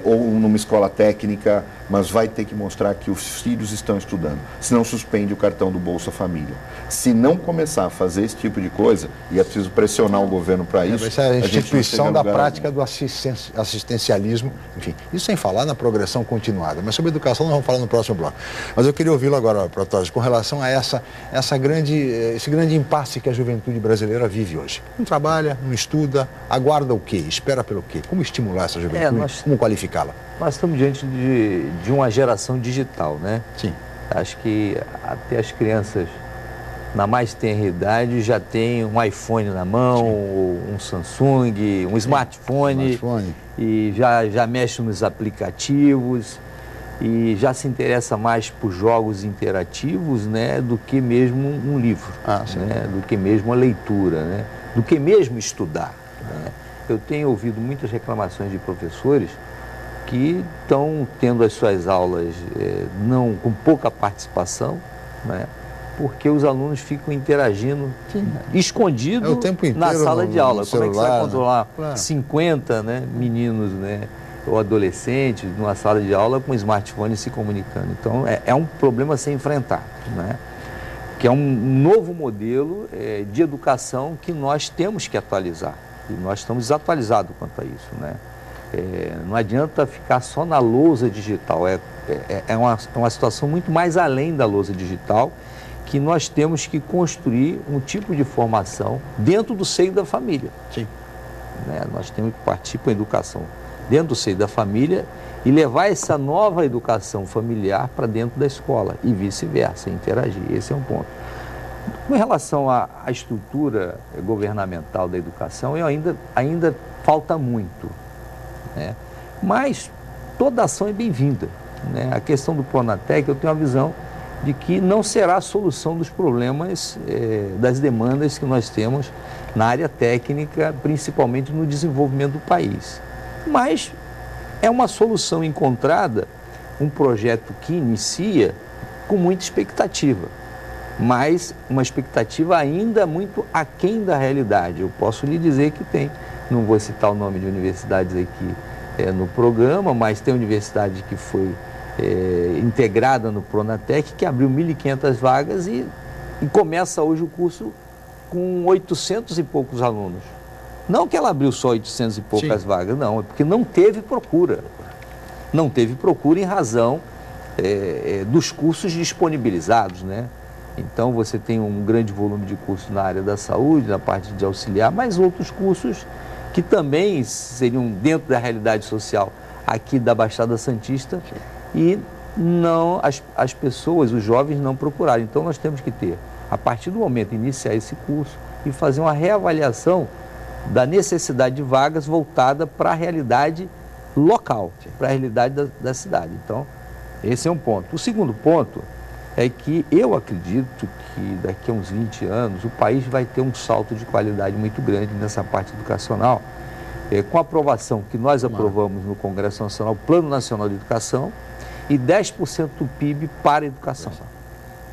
ou numa escola técnica, mas vai ter que mostrar que os filhos estão estudando. Senão suspende o cartão do Bolsa Família. Se não começar a fazer esse tipo de coisa, e é preciso pressionar o governo para isso... Essa é a instituição da prática do assistencialismo, enfim, isso sem falar na progressão continuada. Mas sobre educação nós vamos falar no próximo bloco. Mas eu queria ouvi-lo agora, Protógenes, com relação a esse grande impasse que a juventude brasileira vive hoje. Não trabalha, não estuda, aguarda o quê? Espera pelo quê? Como estimular essa juventude? Como qualificá-la? Nós estamos diante de uma geração digital, né? Sim. Acho que até as crianças na mais tenra idade, já tem um iPhone na mão, um Samsung, um smartphone. E já mexe nos aplicativos e já se interessa mais por jogos interativos, né, do que mesmo um livro, né, do que mesmo a leitura, né, do que mesmo estudar. Né. Eu tenho ouvido muitas reclamações de professores que estão tendo as suas aulas com pouca participação, né, porque os alunos ficam interagindo escondido o tempo inteiro na sala de aula. Como é que você vai controlar 50 meninos, né, ou adolescentes numa sala de aula com smartphone se comunicando? Então é um problema a ser enfrentado, né, que é um novo modelo de educação que nós temos que atualizar. E nós estamos desatualizados quanto a isso, né? Não adianta ficar só na lousa digital, é uma situação muito mais além da lousa digital, que nós temos que construir um tipo de formação dentro do seio da família. Sim. Né? Nós temos que partir para a educação dentro do seio da família e levar essa nova educação familiar para dentro da escola e vice-versa, interagir. Esse é um ponto. Com relação à estrutura governamental da educação, ainda falta muito, né? Mas toda ação é bem-vinda, né? A questão do Pronatec, eu tenho a visão de que não será a solução dos problemas, das demandas que nós temos na área técnica, principalmente no desenvolvimento do país. Mas é uma solução encontrada, um projeto que inicia com muita expectativa, mas uma expectativa ainda muito aquém da realidade. Eu posso lhe dizer que tem, não vou citar o nome de universidades aqui no programa, mas tem universidade que foi integrada no Pronatec, que abriu 1.500 vagas e começa hoje o curso com 800 e poucos alunos. Não que ela abriu só 800 e poucas vagas, não, é porque não teve procura. Não teve procura em razão dos cursos disponibilizados, né? Então você tem um grande volume de cursos na área da saúde, na parte de auxiliar, mas outros cursos que também seriam dentro da realidade social aqui da Baixada Santista e não as pessoas, os jovens não procuraram. Então nós temos que ter, a partir do momento, iniciar esse curso e fazer uma reavaliação da necessidade de vagas voltada para a realidade local, para a realidade da cidade. Então, esse é um ponto. O segundo ponto é que eu acredito que daqui a uns 20 anos o país vai ter um salto de qualidade muito grande nessa parte educacional, com a aprovação que nós aprovamos no Congresso Nacional, Plano Nacional de Educação, e 10% do PIB para a educação.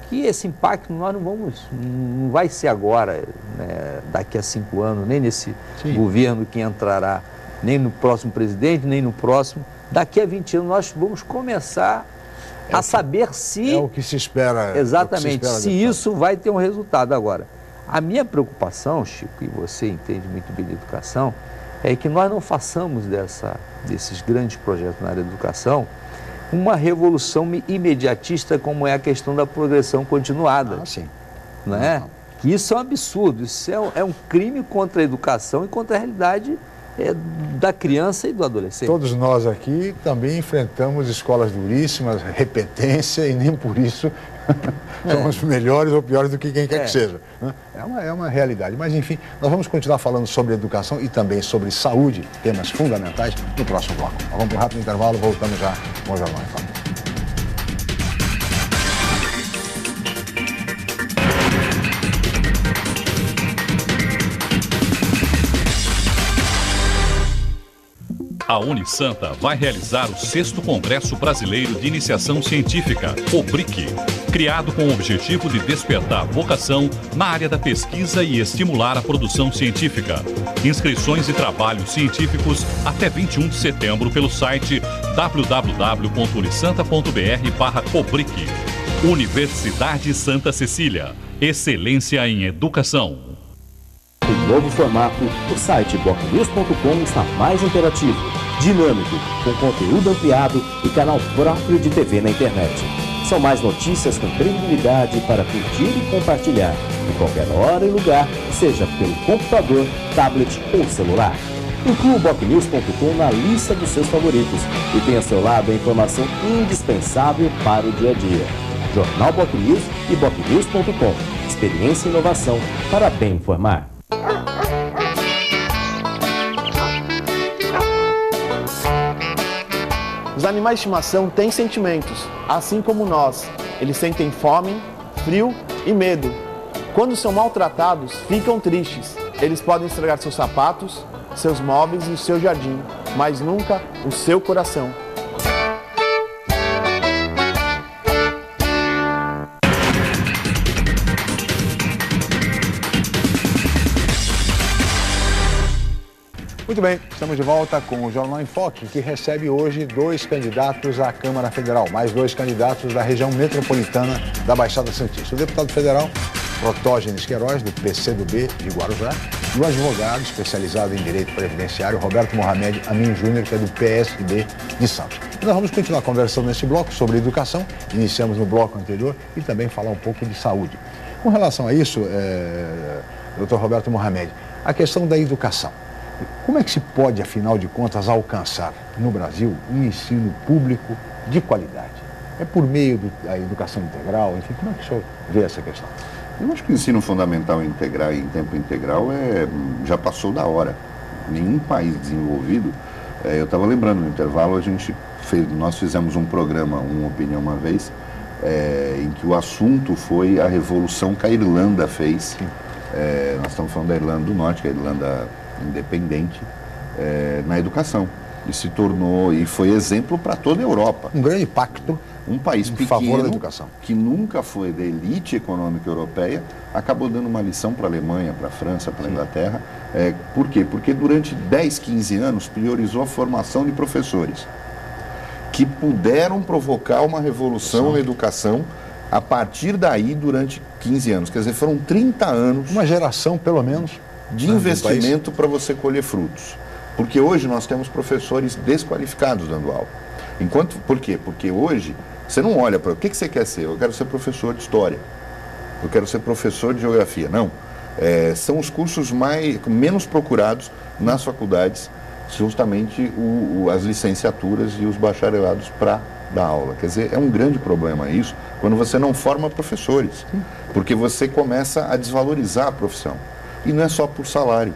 Que esse impacto nós não vai ser agora, né, daqui a 5 anos, nem nesse governo que entrará, nem no próximo presidente, nem no próximo. Daqui a 20 anos nós vamos começar a saber se... É o que se espera. Exatamente, se isso vai ter um resultado. Agora, a minha preocupação, Chico, e você entende muito bem de educação, é que nós não façamos desses grandes projetos na área da educação uma revolução imediatista como é a questão da progressão continuada. Não é? Que isso é um absurdo, isso é um crime contra a educação e contra a realidade da criança e do adolescente. Todos nós aqui também enfrentamos escolas duríssimas, repetência, e nem por isso somos melhores ou piores do que quem quer que seja. Né? É uma realidade. Mas, enfim, nós vamos continuar falando sobre educação e também sobre saúde, temas fundamentais, no próximo bloco. Nós vamos para um rápido intervalo, voltamos já com o Jornal em Foque. A Unisanta vai realizar o 6º Congresso Brasileiro de Iniciação Científica, o BRIC, criado com o objetivo de despertar vocação na área da pesquisa e estimular a produção científica. Inscrições e trabalhos científicos até 21 de setembro pelo site www.unisanta.br/cobric. Universidade Santa Cecília. Excelência em educação. Um novo formato, o site bocnews.com está mais interativo, dinâmico, com conteúdo ampliado e canal próprio de TV na internet. São mais notícias com credibilidade para curtir e compartilhar, em qualquer hora e lugar, seja pelo computador, tablet ou celular. Inclua o bocnews.com na lista dos seus favoritos e tenha ao seu lado a informação indispensável para o dia a dia. Jornal BocNews e bocnews.com. experiência e inovação para bem informar. Os animais de estimação têm sentimentos, assim como nós. Eles sentem fome, frio e medo. Quando são maltratados, ficam tristes. Eles podem estragar seus sapatos, seus móveis e o seu jardim, mas nunca o seu coração. Muito bem, estamos de volta com o Jornal em Foque, que recebe hoje 2 candidatos à Câmara Federal, mais 2 candidatos da região metropolitana da Baixada Santista. O deputado federal Protógenes Queiroz, do PCdoB de Guarujá, e o advogado especializado em direito previdenciário, Roberto Mohamed Amin Júnior, que é do PSB de Santos. E nós vamos continuar conversando nesse bloco sobre educação, iniciamos no bloco anterior, e também falar um pouco de saúde. Com relação a isso, doutor Roberto Mohamed, a questão da educação. Como é que se pode, afinal de contas, alcançar no Brasil um ensino público de qualidade? É por meio da educação integral? Enfim, como é que o senhor vê essa questão? Eu acho que o ensino fundamental integral, em tempo integral já passou da hora. Nenhum país desenvolvido, eu estava lembrando no intervalo, nós fizemos um programa, Uma Opinião Uma Vez, em que o assunto foi a revolução que a Irlanda fez. Nós estamos falando da Irlanda do Norte, que é a Irlanda independente, na educação. E se tornou, e foi exemplo para toda a Europa. Um grande pacto. Um país em pequeno, favor da educação, que nunca foi da elite econômica europeia, acabou dando uma lição para a Alemanha, para a França, para a Inglaterra. Por quê? Porque durante 10, 15 anos priorizou a formação de professores, que puderam provocar uma revolução na educação a partir daí durante 15 anos. Quer dizer, foram 30 anos... Uma geração, pelo menos, de investimento para você colher frutos. Porque hoje nós temos professores desqualificados dando aula. Por quê? Porque hoje você não olha para o que você quer ser. Eu quero ser professor de história. Eu quero ser professor de geografia. Não. São os cursos menos procurados nas faculdades, justamente as licenciaturas e os bacharelados para dar aula. Quer dizer, é um grande problema isso, quando você não forma professores. Porque você começa a desvalorizar a profissão. E não é só por salário.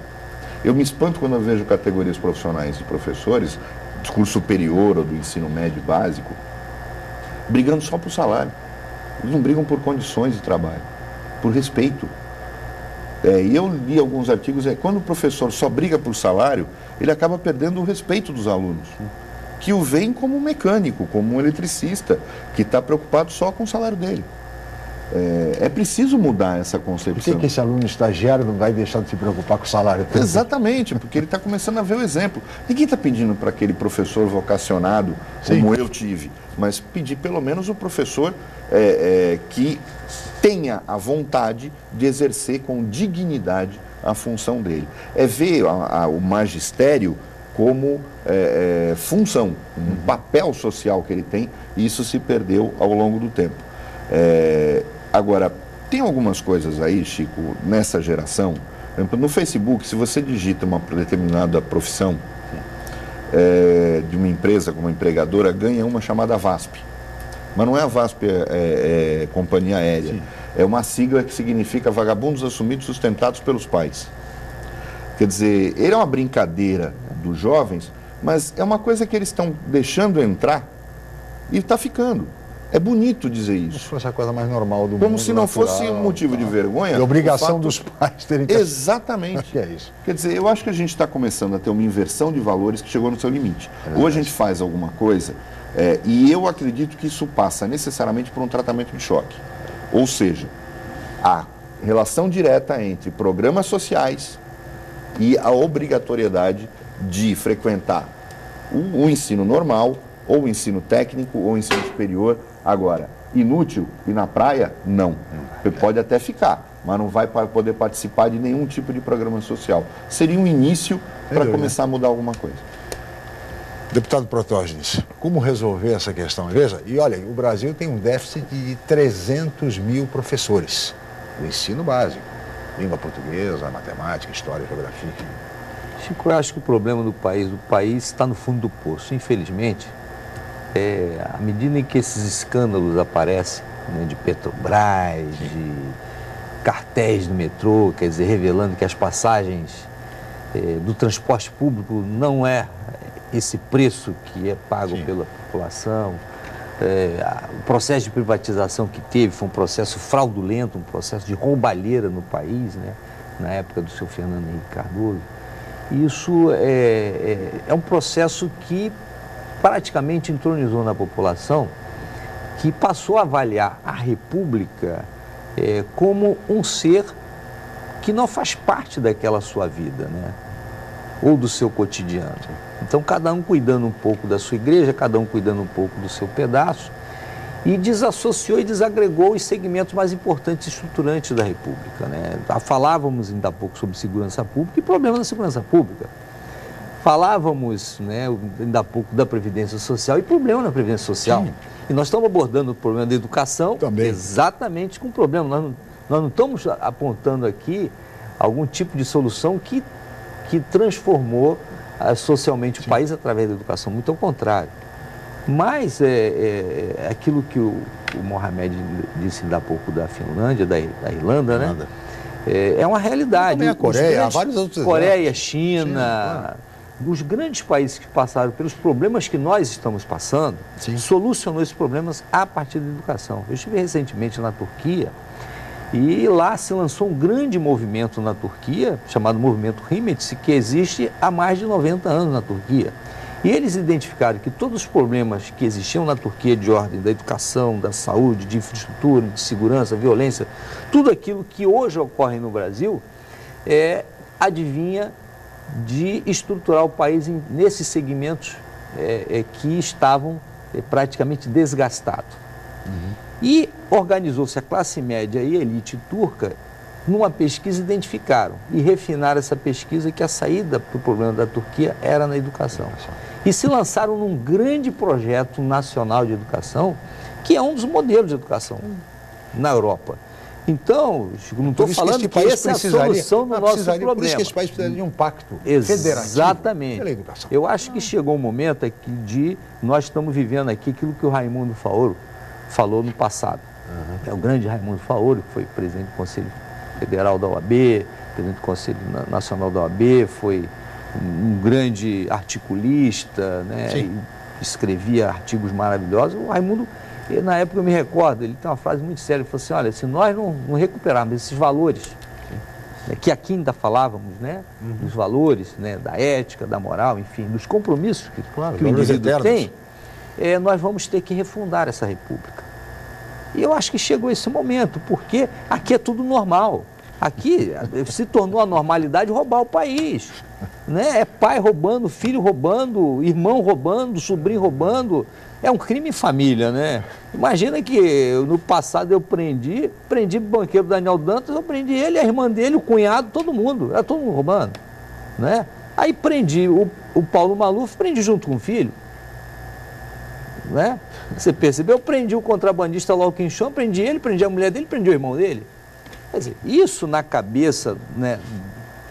Eu me espanto quando eu vejo categorias profissionais de professores, de curso superior ou do ensino médio básico, brigando só por salário. Eles não brigam por condições de trabalho, por respeito. E eu li alguns artigos, quando o professor só briga por salário, ele acaba perdendo o respeito dos alunos, que o veem como um mecânico, como um eletricista, que está preocupado só com o salário dele. É preciso mudar essa concepção. Por que esse aluno estagiário não vai deixar de se preocupar com o salário? Exatamente, porque ele está começando a ver o exemplo. Ninguém está pedindo para aquele professor vocacionado, como eu tive, mas pedir pelo menos o professor que tenha a vontade de exercer com dignidade a função dele. Ver o magistério como função, um papel social que ele tem, e isso se perdeu ao longo do tempo. Agora, tem algumas coisas aí, Chico, nessa geração. Por exemplo, no Facebook, se você digita uma determinada profissão de uma empresa como empregadora, ganha uma chamada VASP. Mas não é a VASP, companhia aérea. Sim. É uma sigla que significa vagabundos assumidos sustentados pelos pais. Quer dizer, ele é uma brincadeira dos jovens, mas é uma coisa que eles estão deixando entrar e está ficando. É bonito dizer isso. Como se fosse a coisa mais normal do mundo. Como se não fosse um motivo de vergonha. E obrigação dos pais terem que... Exatamente. Que é isso? Quer dizer, eu acho que a gente está começando a ter uma inversão de valores que chegou no seu limite. Ou a gente faz alguma coisa, e eu acredito que isso passa necessariamente por um tratamento de choque. Ou seja, a relação direta entre programas sociais e a obrigatoriedade de frequentar o ensino normal, ou o ensino técnico, ou o ensino superior. Agora, inútil e na praia, não. Você pode até ficar, mas não vai poder participar de nenhum tipo de programa social. Seria um início para começar a mudar alguma coisa. Deputado Protógenes, como resolver essa questão? Veja, e olha, o Brasil tem um déficit de 300 mil professores do ensino básico. Língua portuguesa, matemática, história, geografia. Chico, eu acho que o problema do país está no fundo do poço. Infelizmente, à medida em que esses escândalos aparecem, né, de Petrobras, cartéis do metrô, quer dizer, revelando que as passagens do transporte público não é esse preço que é pago pela população. O processo de privatização que teve foi um processo fraudulento, um processo de roubalheira no país, né? Na época do seu Fernando Henrique Cardoso. Isso é um processo que praticamente entronizou na população, que passou a avaliar a República como um ser que não faz parte daquela sua vida, né? Ou do seu cotidiano. Então, cada um cuidando um pouco da sua igreja, cada um cuidando um pouco do seu pedaço, e desassociou e desagregou os segmentos mais importantes e estruturantes da República, né? Falávamos ainda há pouco sobre segurança pública e problemas da segurança pública. Falávamos, né, ainda há pouco da Previdência Social e problema na Previdência Social. Sim. E nós estamos abordando o problema da educação também, exatamente com o problema. Nós não estamos apontando aqui algum tipo de solução que transformou socialmente o país através da educação, muito ao contrário. Mas aquilo que o Mohamed disse ainda há pouco da Finlândia, da Irlanda, né? É uma realidade. Também a Coreia, há vários outros exemplos. Coreia, China, os grandes países que passaram pelos problemas que nós estamos passando, solucionou esses problemas a partir da educação. Eu estive recentemente na Turquia e lá se lançou um grande movimento na Turquia, chamado Movimento Himmet, que existe há mais de 90 anos na Turquia. E eles identificaram que todos os problemas que existiam na Turquia de ordem da educação, da saúde, de infraestrutura, de segurança, violência, tudo aquilo que hoje ocorre no Brasil, advinha de estruturar o país nesses segmentos que estavam praticamente desgastados. E organizou-se a classe média e a elite turca numa pesquisa, identificaram e refinaram essa pesquisa que a saída para o problema da Turquia era na educação. E se lançaram num grande projeto nacional de educação, que é um dos modelos de educação na Europa. Então, Chico, não estou falando que essa é a solução do nosso problema. Por isso que esse país precisaria de um pacto federativo pela educação. Eu acho que chegou o momento aqui de nós estamos vivendo aqui aquilo que o Raimundo Faoro falou no passado. É o grande Raimundo Faoro, que foi presidente do Conselho Federal da OAB, presidente do Conselho Nacional da OAB, foi um grande articulista, né? E escrevia artigos maravilhosos. O Raimundo, na época eu me recordo, ele tem uma frase muito séria, ele falou assim, olha, se nós não recuperarmos esses valores, que aqui ainda falávamos, né? Dos valores, né? Da ética, da moral, enfim, dos compromissos que o indivíduo tem, nós vamos ter que refundar essa república. E eu acho que chegou esse momento, porque aqui é tudo normal. Aqui se tornou a normalidade roubar o país, né? É pai roubando, filho roubando, irmão roubando, sobrinho roubando. É um crime em família, né? Imagina que no passado eu prendi o banqueiro Daniel Dantas, eu prendi ele, a irmã dele, o cunhado, todo mundo. Era todo mundo roubando, né? Aí prendi o Paulo Maluf, prendi junto com o filho. Né? Você percebeu? Eu prendi o contrabandista lá, o Quinchão, prendi ele, prendi a mulher dele, prendi o irmão dele. Quer dizer, isso na cabeça, né,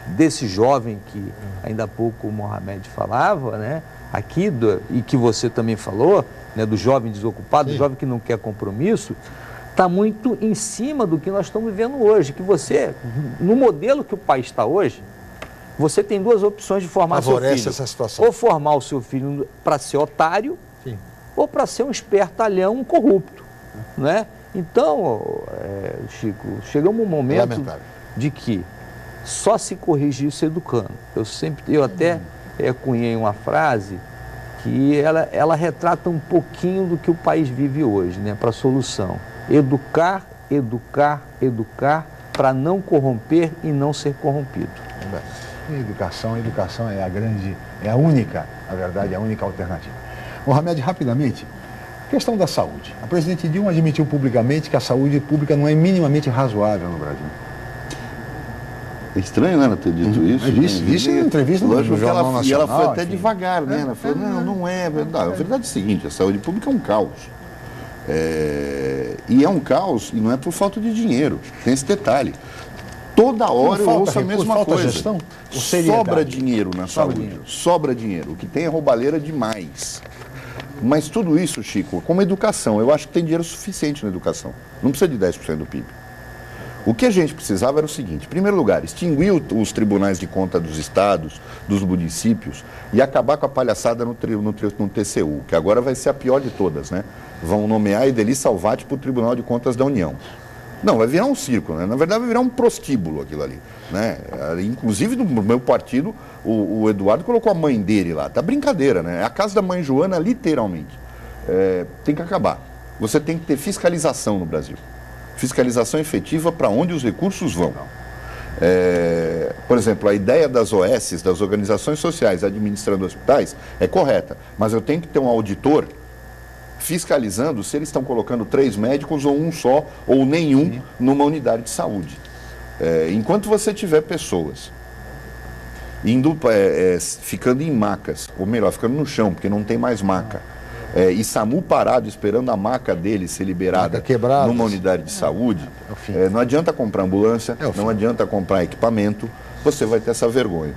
desse jovem que ainda há pouco o Mohamed falava, né, aqui, e que você também falou, né, do jovem desocupado, do jovem que não quer compromisso, está muito em cima do que nós estamos vivendo hoje. Que você, no modelo que o país está hoje, você tem duas opções de formar seu filho. Essa situação. Ou formar o seu filho para ser otário, ou para ser um espertalhão, um corrupto, né? Então, Chico, chegamos um momento de que só se corrige isso educando. Eu até cunhei uma frase que ela retrata um pouquinho do que o país vive hoje, né? Para a solução. Educar, educar, educar, para não corromper e não ser corrompido. Educação é a única, na verdade, a única alternativa. Mohamed, rapidamente, questão da saúde. A presidente Dilma admitiu publicamente que a saúde pública não é minimamente razoável no Brasil. É estranho, né, ela ter dito isso. Disse em entrevista no Jornal Nacional. E ela foi até devagar, né? Ela falou, não é verdade. A verdade é o seguinte, a saúde pública é um caos. E é um caos, e não é por falta de dinheiro. Tem esse detalhe. Toda hora eu ouço a mesma coisa. Gestão, sobra dinheiro na saúde. Sobra dinheiro. O que tem é roubalheira demais. Mas tudo isso, Chico, como educação, eu acho que tem dinheiro suficiente na educação. Não precisa de 10% do PIB. O que a gente precisava era o seguinte: em primeiro lugar, extinguir os tribunais de conta dos estados, dos municípios e acabar com a palhaçada no TCU, que agora vai ser a pior de todas, né? Vão nomear a Ideli Salvati para o Tribunal de Contas da União. Não, vai virar um circo, né? Na verdade vai virar um prostíbulo aquilo ali, né? Inclusive no meu partido, o Eduardo colocou a mãe dele lá. Tá brincadeira, né? É a casa da mãe Joana, literalmente. Tem que acabar. Você tem que ter fiscalização no Brasil. Fiscalização efetiva para onde os recursos vão. Por exemplo, a ideia das OS, das organizações sociais administrando hospitais, é correta, mas eu tenho que ter um auditor fiscalizando se eles estão colocando 3 médicos ou um só, ou nenhum, numa unidade de saúde. Enquanto você tiver pessoas ficando em macas, ou melhor, ficando no chão, porque não tem mais maca, e SAMU parado esperando a maca dele ser liberada numa unidade de saúde, não adianta comprar ambulância, não adianta comprar equipamento, você vai ter essa vergonha.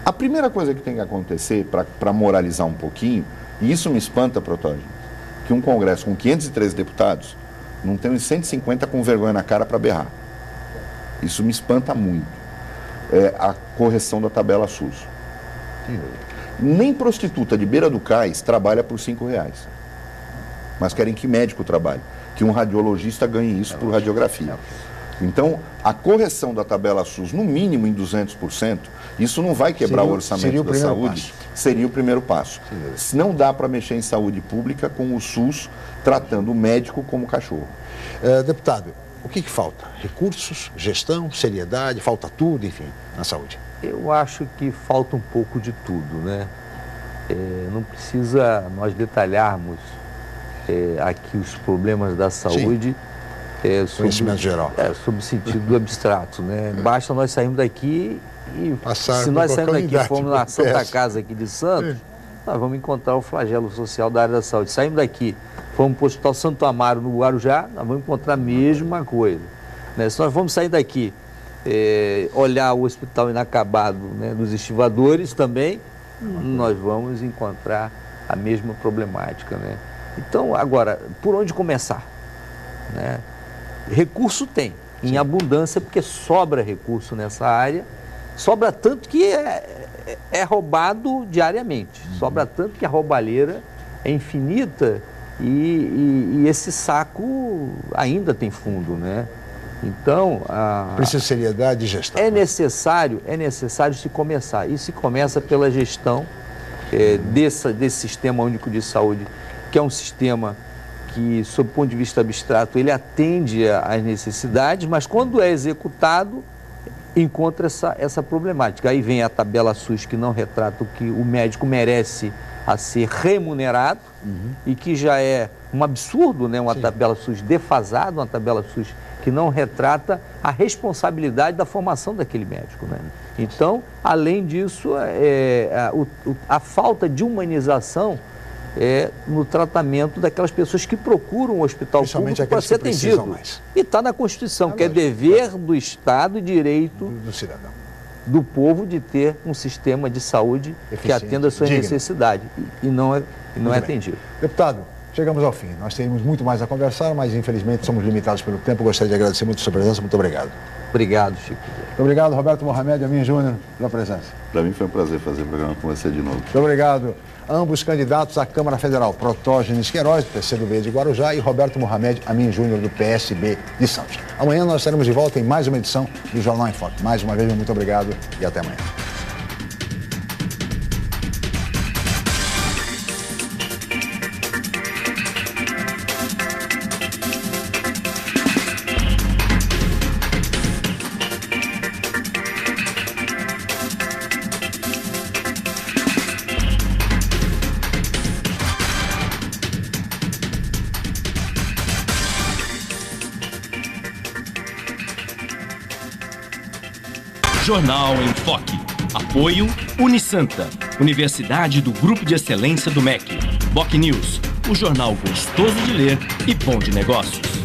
A primeira coisa que tem que acontecer, para moralizar um pouquinho, e isso me espanta, Protógeno, que um Congresso com 503 deputados não tem uns 150 com vergonha na cara para berrar. Isso me espanta muito. A correção da tabela SUS. Nem prostituta de beira do cais trabalha por R$5. Mas querem que médico trabalhe, que um radiologista ganhe isso por radiografia. Então, a correção da tabela SUS, no mínimo em 200%, isso não vai quebrar o orçamento da saúde. Seria o primeiro passo. Se não dá para mexer em saúde pública com o SUS tratando o médico como cachorro. Deputado, o que falta? Recursos, gestão, seriedade, falta tudo, enfim, na saúde? Eu acho que falta um pouco de tudo, né? Não precisa nós detalharmos aqui os problemas da saúde conhecimento geral. Sob o sentido abstrato, né? Basta nós sairmos daqui e se nós sairmos daqui e formos na Santa Casa aqui de Santos, nós vamos encontrar o flagelo social da área da saúde. Saímos daqui, fomos para o Hospital Santo Amaro, no Guarujá, nós vamos encontrar a mesma coisa, né? Se nós vamos sair daqui, olhar o hospital inacabado, né, dos estivadores também, nós vamos encontrar a mesma problemática, né? Então, agora, por onde começar? Né? Recurso tem, em abundância, porque sobra recurso nessa área, sobra tanto que é roubado diariamente, sobra tanto que a roubalheira é infinita e esse saco ainda tem fundo, né? Então, precisa de seriedade e gestão. É necessário se começar. E se começa pela gestão desse Sistema Único de Saúde, que é um sistema que, sob o ponto de vista abstrato, ele atende às necessidades, mas quando é executado, encontra essa problemática. Aí vem a tabela SUS, que não retrata o que o médico merece a ser remunerado, e que já é um absurdo, né? Uma tabela SUS defasada, uma tabela SUS que não retrata a responsabilidade da formação daquele médico, né? Então, além disso, a falta de humanização no tratamento daquelas pessoas que procuram um hospital público para ser atendido. E está na Constituição, que é dever do Estado e direito do cidadão, do povo, de ter um sistema de saúde que atenda às suas necessidades e não é atendido. Deputado, chegamos ao fim. Nós teríamos muito mais a conversar, mas infelizmente somos limitados pelo tempo. Gostaria de agradecer muito a sua presença. Muito obrigado. Obrigado, Chico. Muito obrigado, Roberto Mohamed, Amin Júnior, pela presença. Para mim foi um prazer fazer o programa com você de novo. Muito obrigado. Ambos candidatos à Câmara Federal, Protógenes Queiroz, do PCdoB de Guarujá, e Roberto Mohamed Amin Júnior, do PSB de Santos. Amanhã nós estaremos de volta em mais uma edição do Jornal em Foque. Mais uma vez, muito obrigado e até amanhã. Jornal em Foque. Apoio Unisanta, Universidade do Grupo de Excelência do MEC. BocNews, o jornal gostoso de ler e bom de negócios.